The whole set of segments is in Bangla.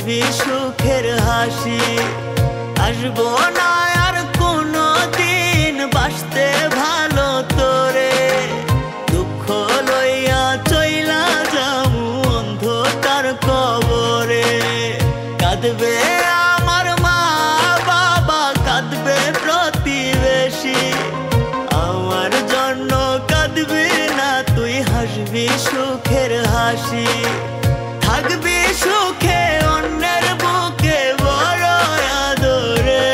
হাসবি সুখের হাসি। আসবো না আর কোনো দিন বাসতে ভালো তোরে, দুঃখ লইয়া চইলা যামু অন্ধকার কবরে। কাঁদবে আমার মা বাবা, কাঁদবে প্রতিবেশী, আমার জন্য কাঁদবি না তুই, হাসবি সুখের হাসি। থাকবি সুখে অন্যের বুকে বড় আদরে,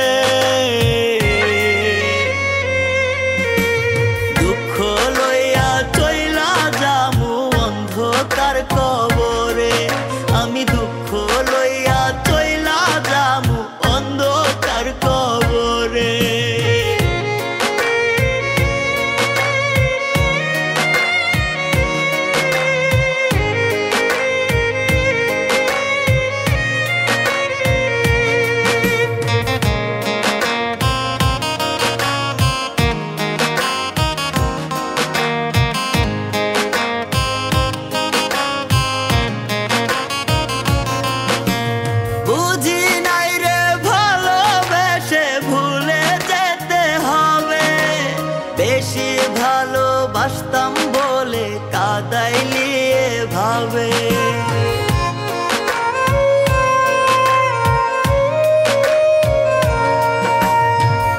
দুঃখ লইয়া চইলা যামু অন্ধকার কবরে। আমি দুঃখ লইয়া চইলা যামু অন্ধকার কবরে। বেশি ভালোবাসতাম বলে কাঁদাইলি এভাবে,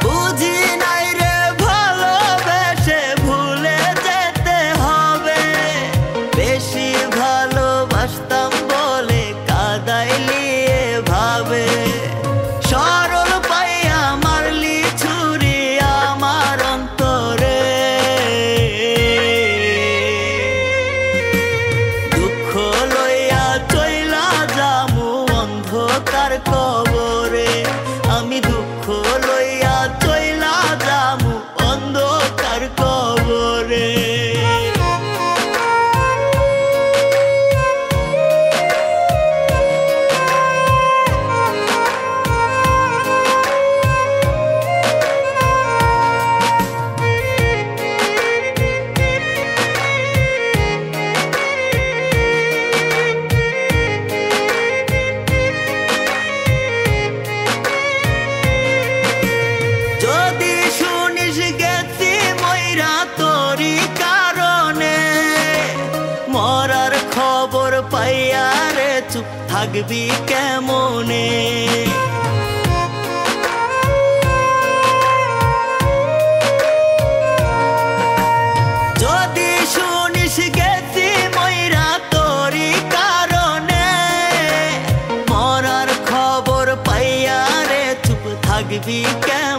বুঝি নাই রে ভালোবেসে ভুলে যেতে হবে। বেশি ভালোবাসতাম বলে কাঁদাইলি এভাবে, সরল পাইয়া মারলি ছুরি আমার অন্তরে। দুঃখ লইয়া চইলা যামু অন্ধকার কবরে, আমি দুঃখ লইয়া চইলা যামু অন্ধকার কবরে। যদি শুনিস গেছি মইরা তোরি কারণে, মরার খবর পাইয়া রে চুপ থাকবি কেমনে। যদি শুনিস গেছি মইরা তোরি কারণে, মরার খবর পাইয়া রে চুপ থাকবি কেমনে।